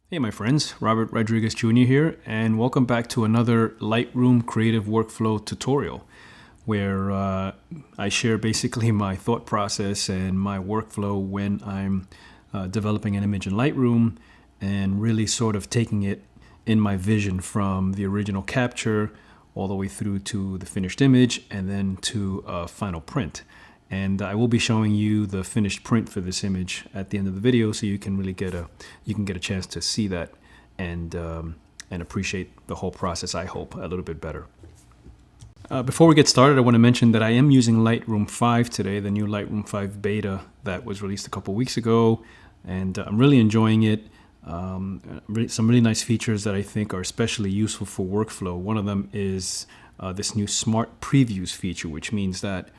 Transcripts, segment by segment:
Hey my friends, Robert Rodriguez Jr. here, and welcome back to another Lightroom creative workflow tutorial where I share basically my thought process and my workflow when I'm developing an image in Lightroom and really sort of taking it in my vision from the original capture all the way through to the finished image and then to a final print. And I will be showing you the finished print for this image at the end of the video, so you can really get a chance to see that and appreciate the whole process, I hope, a little bit better. Before we get started, I want to mention that I am using Lightroom 5 today, the new Lightroom 5 beta that was released a couple weeks ago, and I'm really enjoying it. Some really nice features that I think are especially useful for workflow. One of them is this new Smart Previews feature, which means that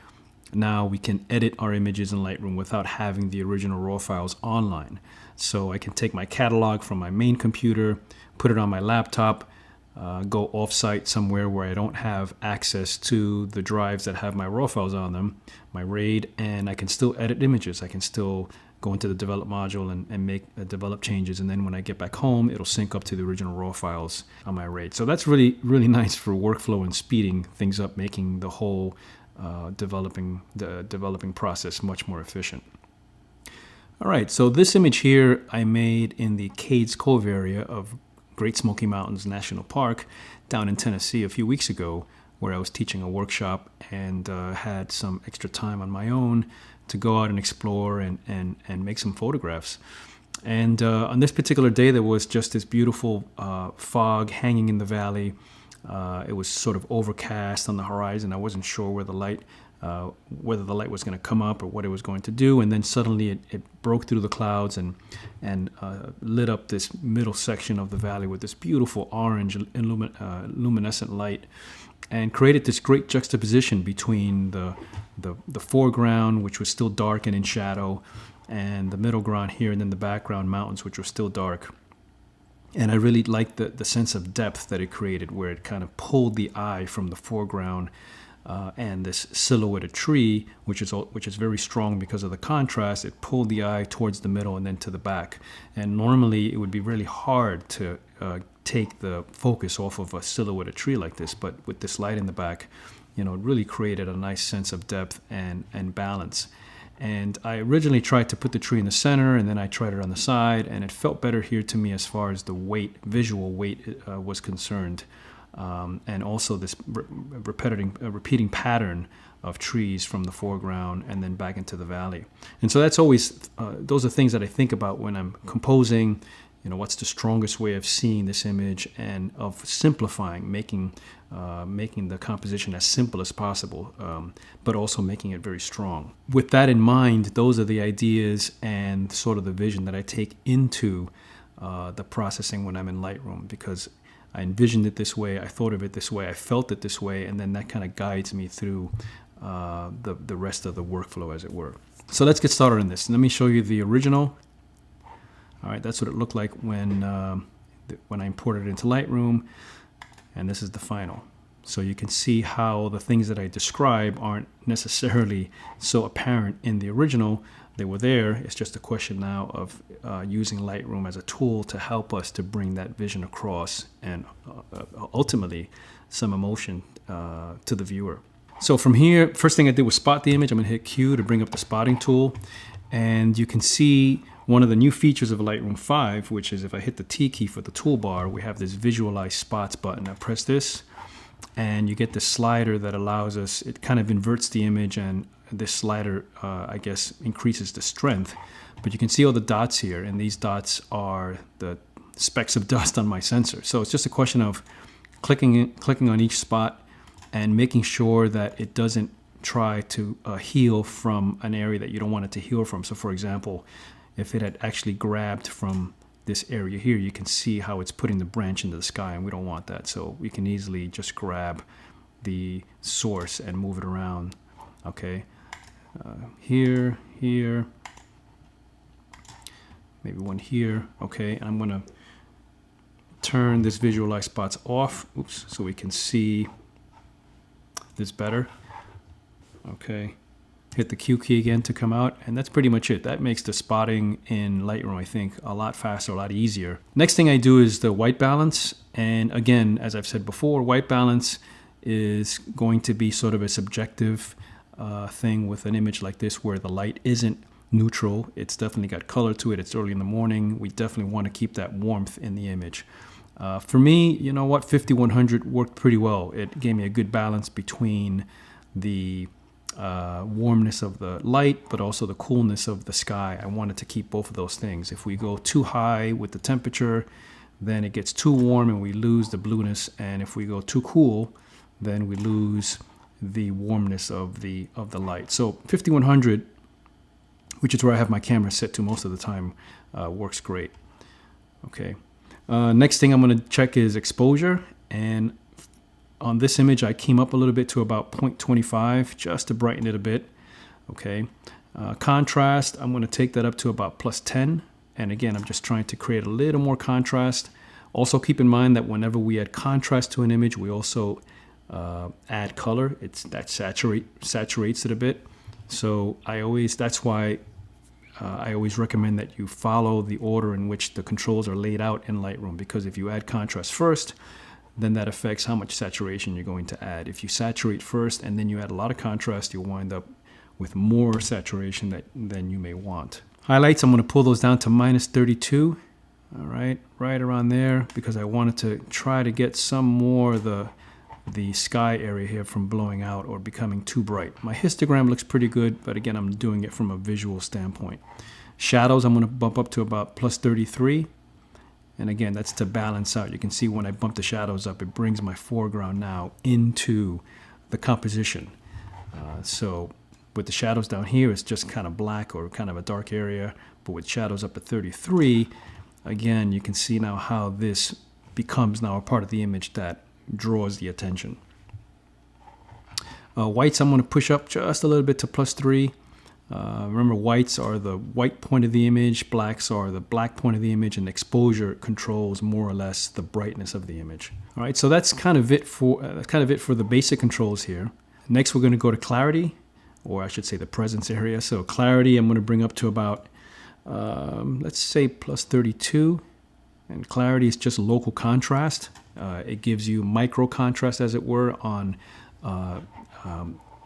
now we can edit our images in Lightroom without having the original raw files online. So I can take my catalog from my main computer, put it on my laptop, go off-site somewhere where I don't have access to the drives that have my raw files on them, my RAID, and I can still edit images. I can still go into the develop module and make develop changes, and then when I get back home, it'll sync up to the original raw files on my RAID. So that's really nice for workflow and speeding things up, making the whole developing process much more efficient. All right, so this image here I made in the Cades Cove area of Great Smoky Mountains National Park down in Tennessee a few weeks ago, where I was teaching a workshop and had some extra time on my own to go out and explore and make some photographs. And on this particular day, there was just this beautiful fog hanging in the valley. It was sort of overcast on the horizon. I wasn't sure whether the light was going to come up or what it was going to do. And then suddenly it broke through the clouds and lit up this middle section of the valley with this beautiful orange luminescent light, and created this great juxtaposition between the foreground, which was still dark and in shadow, and the middle ground here, and then the background mountains, which were still dark. And I really liked the sense of depth that it created, where it kind of pulled the eye from the foreground and this silhouetted tree, which is very strong because of the contrast. It pulled the eye towards the middle and then to the back. And normally it would be really hard to take the focus off of a silhouetted tree like this, but with this light in the back, it really created a nice sense of depth and balance. And I originally tried to put the tree in the center, and then I tried it on the side, and it felt better here to me as far as the visual weight was concerned. And also this repeating pattern of trees from the foreground and then back into the valley. And so that's always, those are things that I think about when I'm composing. What's the strongest way of seeing this image and of simplifying, making the composition as simple as possible, but also making it very strong. With that in mind, those are the ideas and sort of the vision that I take into the processing when I'm in Lightroom, because I envisioned it this way, I thought of it this way, I felt it this way, and then that kind of guides me through the rest of the workflow, as it were. So let's get started on this. Let me show you the original. All right, that's what it looked like when I imported it into Lightroom, and this is the final. So you can see how the things that I describe aren't necessarily so apparent in the original. They were there. It's just a question now of using Lightroom as a tool to help us to bring that vision across and ultimately some emotion to the viewer. So from here, first thing I did was spot the image. I'm gonna hit Q to bring up the spotting tool, and you can see one of the new features of Lightroom 5, which is if I hit the T key for the toolbar, we have this Visualize Spots button. I press this, and you get this slider that allows us, it kind of inverts the image, and this slider, I guess, increases the strength. But you can see all the dots here, and these dots are the specks of dust on my sensor. So it's just a question of clicking on each spot and making sure that it doesn't try to heal from an area that you don't want it to heal from. So for example, if it had actually grabbed from this area here, you can see how it's putting the branch into the sky, and we don't want that. So we can easily just grab the source and move it around. Okay, here, maybe one here. Okay, and I'm gonna turn this Visualize Spots off, so we can see this better. Okay, hit the Q key again to come out, and that's pretty much it. That makes the spotting in Lightroom, I think, a lot faster, a lot easier. Next thing I do is the white balance, and again, as I've said before, white balance is going to be sort of a subjective thing with an image like this where the light isn't neutral. It's definitely got color to it. It's early in the morning. We definitely want to keep that warmth in the image. For me, you know what, 5100 worked pretty well. It gave me a good balance between the warmness of the light, but also the coolness of the sky. I wanted to keep both of those things. If we go too high with the temperature, then it gets too warm and we lose the blueness. And if we go too cool, then we lose the warmness of the light. So 5100, which is where I have my camera set to most of the time, works great. Okay. Next thing I'm going to check is exposure, and on this image I came up a little bit to about 0.25 just to brighten it a bit. Okay. Contrast, I'm going to take that up to about +10, and again I'm just trying to create a little more contrast. Also keep in mind that whenever we add contrast to an image, we also add color. That saturates it a bit. So that's why I always recommend that you follow the order in which the controls are laid out in Lightroom, because if you add contrast first, then that affects how much saturation you're going to add. If you saturate first and then you add a lot of contrast, you'll wind up with more saturation than you may want. Highlights, I'm going to pull those down to -32. All right, right around there, because I wanted to try to get some more of the sky area here from blowing out or becoming too bright. My histogram looks pretty good, but again, I'm doing it from a visual standpoint. Shadows, I'm going to bump up to about +33. And again, that's to balance out. You can see when I bump the shadows up, it brings my foreground now into the composition. So with the shadows down here, it's just kind of black or kind of a dark area. But with shadows up at 33, again, you can see now how this becomes now a part of the image that draws the attention. Whites, I'm going to push up just a little bit to +3. Remember, whites are the white point of the image, blacks are the black point of the image, and exposure controls more or less the brightness of the image. All right, so that's kind of it for the basic controls here. Next, we're going to go to clarity, or I should say the presence area. So clarity, I'm going to bring up to about let's say +32, and clarity is just local contrast. It gives you micro contrast, as it were, on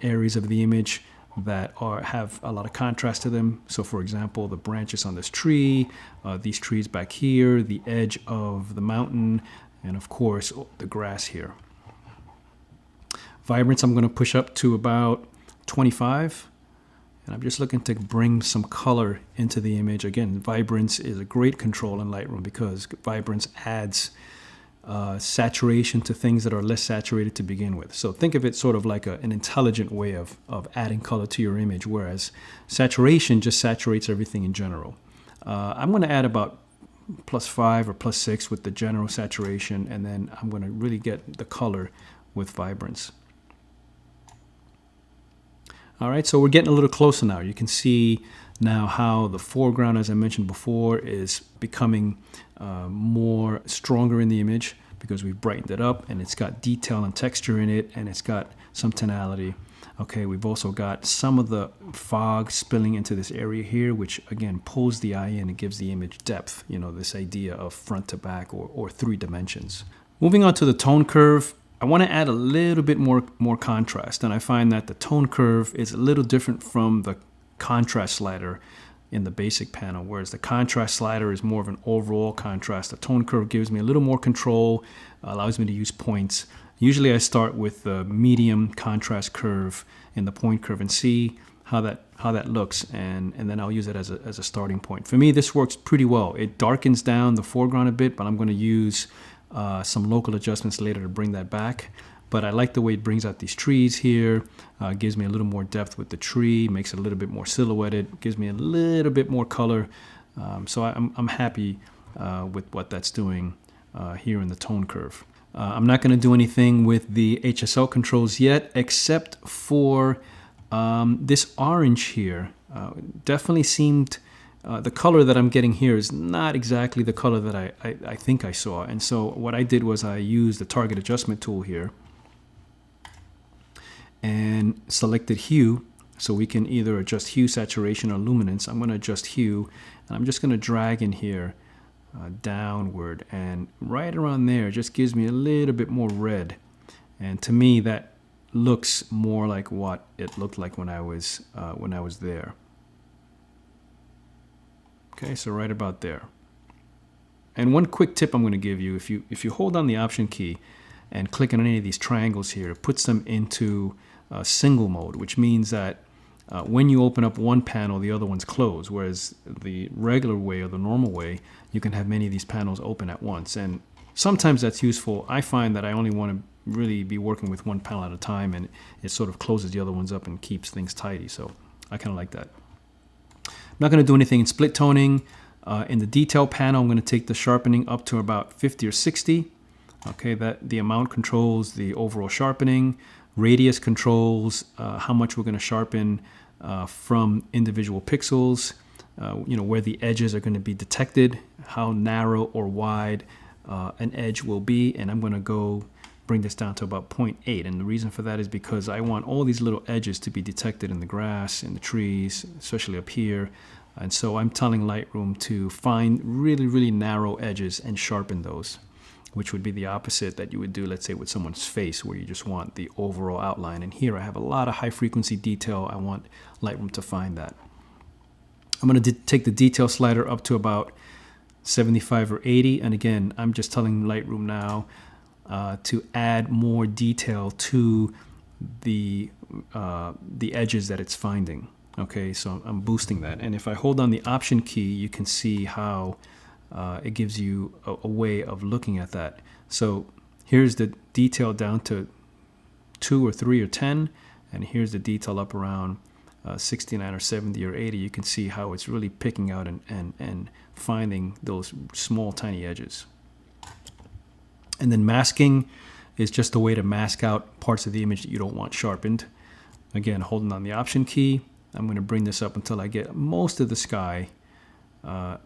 areas of the image that have a lot of contrast to them. So for example, the branches on this tree, these trees back here, the edge of the mountain, and of course the grass here. Vibrance, I'm going to push up to about 25. And I'm just looking to bring some color into the image. Again, vibrance is a great control in Lightroom because vibrance adds saturation to things that are less saturated to begin with. So think of it sort of like an intelligent way of adding color to your image, whereas saturation just saturates everything in general. I'm going to add about +5 or +6 with the general saturation, and then I'm going to really get the color with vibrance. All right, so we're getting a little closer now. You can see now how the foreground, as I mentioned before, is becoming more stronger in the image because we've brightened it up, and it's got detail and texture in it, and it's got some tonality. Okay, we've also got some of the fog spilling into this area here, which again pulls the eye in and gives the image depth, you know, this idea of front to back or 3 dimensions. Moving on to the tone curve, I want to add a little bit more contrast, and I find that the tone curve is a little different from the contrast slider in the basic panel, whereas the contrast slider is more of an overall contrast. The tone curve gives me a little more control, allows me to use points. Usually I start with the medium contrast curve in the point curve and see how that looks, and then I'll use it as a starting point. For me, this works pretty well. It darkens down the foreground a bit, but I'm going to use some local adjustments later to bring that back. But I like the way it brings out these trees here, gives me a little more depth with the tree, makes it a little bit more silhouetted, gives me a little bit more color. So I'm happy with what that's doing here in the tone curve. I'm not going to do anything with the HSL controls yet, except for this orange here. Definitely seemed the color that I'm getting here is not exactly the color that I think I saw. And so what I did was I used the target adjustment tool here and selected hue. So we can either adjust hue, saturation, or luminance. I'm going to adjust hue, and I'm just going to drag in here downward, and right around there just gives me a little bit more red. And to me, that looks more like what it looked like when I was there. Okay, so right about there. And one quick tip I'm going to give you: if you hold down the Option key and click on any of these triangles here, it puts them into single mode, which means that when you open up one panel, the other one's closed. Whereas the regular way or the normal way, you can have many of these panels open at once. And sometimes that's useful. I find that I only want to really be working with one panel at a time, and it sort of closes the other ones up and keeps things tidy. So I kind of like that. I'm not going to do anything in split toning. In the detail panel, I'm going to take the sharpening up to about 50 or 60. Okay, that the amount controls the overall sharpening. Radius controls how much we're going to sharpen from individual pixels. Where the edges are going to be detected, how narrow or wide an edge will be, and I'm going to go bring this down to about 0.8. And the reason for that is because I want all these little edges to be detected in the grass, in the trees, especially up here. And so I'm telling Lightroom to find really, really narrow edges and sharpen those, which would be the opposite that you would do, let's say, with someone's face, where you just want the overall outline. And here I have a lot of high frequency detail. I want Lightroom to find that. I'm going to take the detail slider up to about 75 or 80. And again, I'm just telling Lightroom now to add more detail to the edges that it's finding. Okay, so I'm boosting that. And if I hold on the Option key, you can see how it gives you a way of looking at that. So here's the detail down to 2 or 3 or 10, and here's the detail up around 69 or 70 or 80. You can see how it's really picking out and finding those small tiny edges. And then masking is just a way to mask out parts of the image that you don't want sharpened. Again, holding on the Option key, I'm going to bring this up until I get most of the sky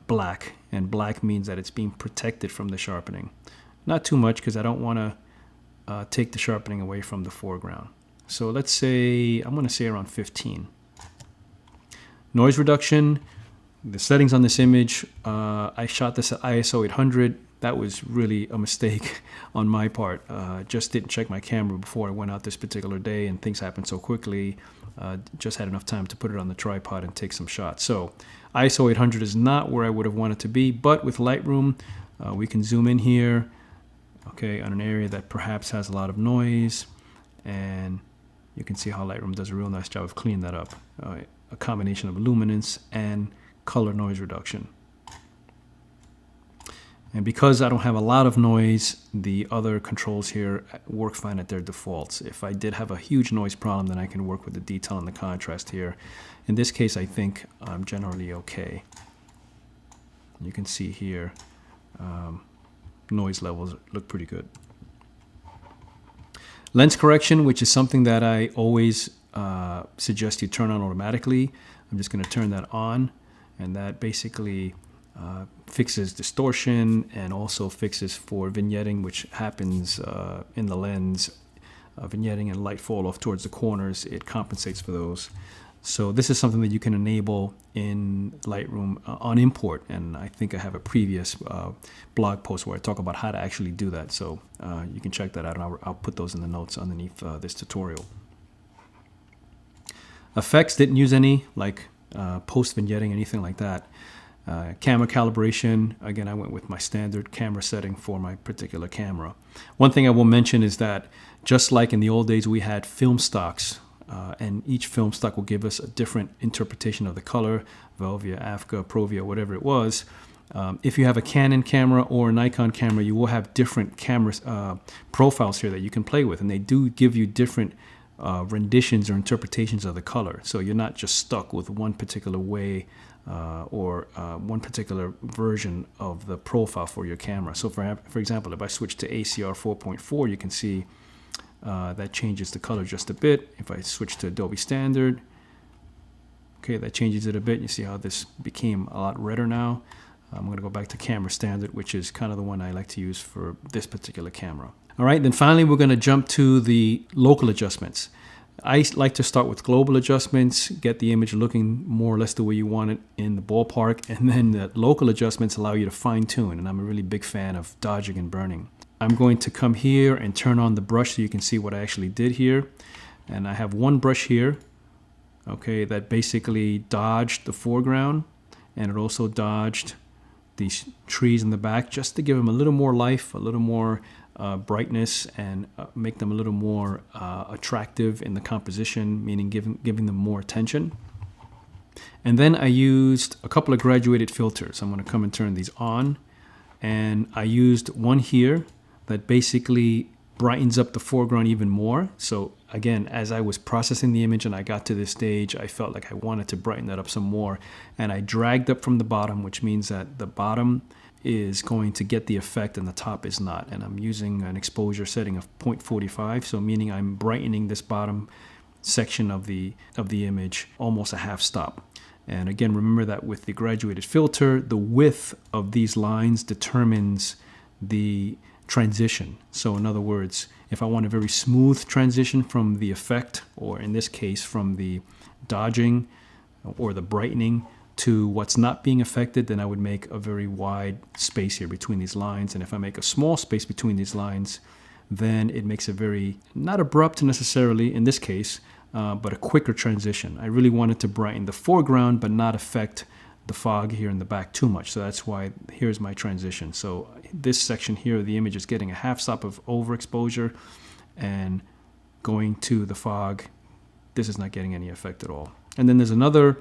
black, and black means that it's being protected from the sharpening. Not too much, because I don't want to take the sharpening away from the foreground. So let's say, I'm going to say around 15. Noise reduction, the settings on this image, I shot this at ISO 800. That was really a mistake on my part. Just didn't check my camera before I went out this particular day, and things happened so quickly. Just had enough time to put it on the tripod and take some shots. So ISO 800 is not where I would have wanted to be, but with Lightroom, we can zoom in here, okay, on an area that perhaps has a lot of noise, and you can see how Lightroom does a real nice job of cleaning that up. A combination of luminance and color noise reduction. And because I don't have a lot of noise, the other controls here work fine at their defaults. If I did have a huge noise problem, then I can work with the detail and the contrast here. In this case, I think I'm generally okay. You can see here, noise levels look pretty good. Lens correction, which is something that I always suggest you turn on automatically. I'm just going to turn that on, and that basically fixes distortion and also fixes for vignetting, which happens in the lens. Vignetting and light fall off towards the corners, it compensates for those. So this is something that you can enable in Lightroom on import, and I think I have a previous blog post where I talk about how to actually do that. So you can check that out, and I'll put those in the notes underneath this tutorial. Effects, didn't use any, like post vignetting, anything like that. Camera calibration, again, I went with my standard camera setting for my particular camera. One thing I will mention is that just like in the old days, we had film stocks, and each film stock will give us a different interpretation of the color, Velvia, Africa, Provia, whatever it was. If you have a Canon camera or a Nikon camera, you will have different camera profiles here that you can play with, and they do give you different renditions or interpretations of the color. So you're not just stuck with one particular way or one particular version of the profile for your camera. So for example, if I switch to ACR 4.4, you can see that changes the color just a bit. If I switch to Adobe Standard, okay, that changes it a bit. You see how this became a lot redder now. I'm going to go back to Camera Standard, which is kind of the one I like to use for this particular camera. All right, then finally we're going to jump to the local adjustments. I like to start with global adjustments, get the image looking more or less the way you want it in the ballpark, and then the local adjustments allow you to fine tune, and I'm a really big fan of dodging and burning. I'm going to come here and turn on the brush so you can see what I actually did here. And I have one brush here, okay, that basically dodged the foreground, and it also dodged these trees in the back just to give them a little more life, a little more brightness, and make them a little more attractive in the composition, meaning giving them more attention. And then I used a couple of graduated filters. I'm going to come and turn these on, and I used one here that basically brightens up the foreground even more. So again, as I was processing the image and I got to this stage, I felt like I wanted to brighten that up some more, and I dragged up from the bottom, which means that the bottom is going to get the effect and the top is not. And I'm using an exposure setting of 0.45, so meaning I'm brightening this bottom section of the image almost a half stop. And again, remember that with the graduated filter, the width of these lines determines the transition. So in other words, if I want a very smooth transition from the effect, or in this case from the dodging or the brightening to what's not being affected, then I would make a very wide space here between these lines. And if I make a small space between these lines, then it makes a very, not abrupt necessarily in this case, but a quicker transition. I really wanted to brighten the foreground but not affect the fog here in the back too much. So that's why here's my transition. So this section here of the image is getting a half stop of overexposure, and going to the fog, this is not getting any effect at all. And then there's another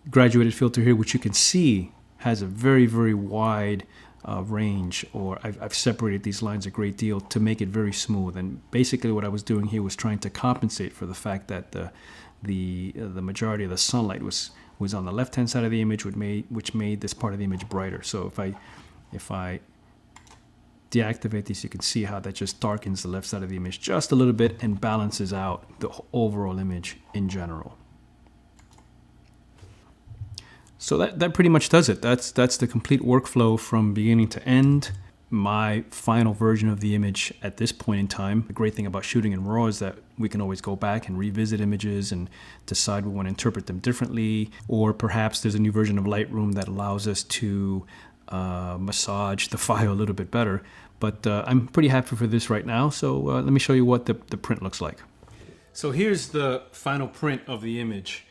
graduated filter here, which you can see has a very, very wide range, or I've separated these lines a great deal to make it very smooth. And basically what I was doing here was trying to compensate for the fact that the majority of the sunlight was on the left-hand side of the image, which made this part of the image brighter. So if I deactivate this, you can see how that just darkens the left side of the image just a little bit and balances out the overall image in general. So that pretty much does it. That's the complete workflow from beginning to end. My final version of the image at this point in time. The great thing about shooting in RAW is that we can always go back and revisit images and decide we want to interpret them differently, or perhaps there's a new version of Lightroom that allows us to massage the file a little bit better. But I'm pretty happy for this right now, so let me show you what the print looks like. So here's the final print of the image,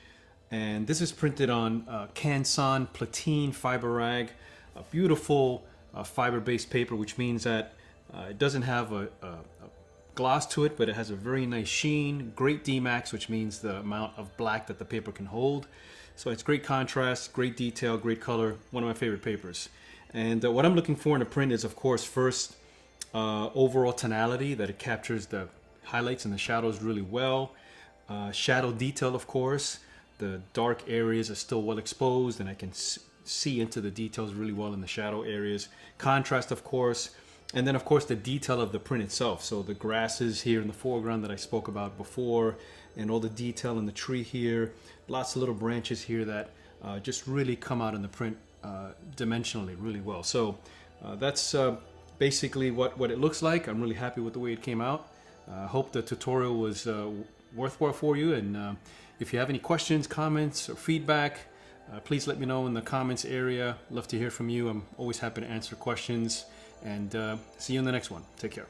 and this is printed on Canson Platine fiber rag, a beautiful fiber-based paper, which means that it doesn't have a gloss to it, but it has a very nice sheen, great Dmax, which means the amount of black that the paper can hold. So it's great contrast, great detail, great color, one of my favorite papers. And what I'm looking for in a print is, of course, first, overall tonality, that it captures the highlights and the shadows really well. Shadow detail, of course. The dark areas are still well exposed, and I can see into the details really well in the shadow areas. Contrast, of course, and then of course the detail of the print itself. So the grasses here in the foreground that I spoke about before, and all the detail in the tree here, lots of little branches here that just really come out in the print dimensionally really well. So that's basically what it looks like. I'm really happy with the way it came out. I hope the tutorial was worthwhile for you, and if you have any questions, comments, or feedback, please let me know in the comments area. Love to hear from you. I'm always happy to answer questions, and see you in the next one. Take care.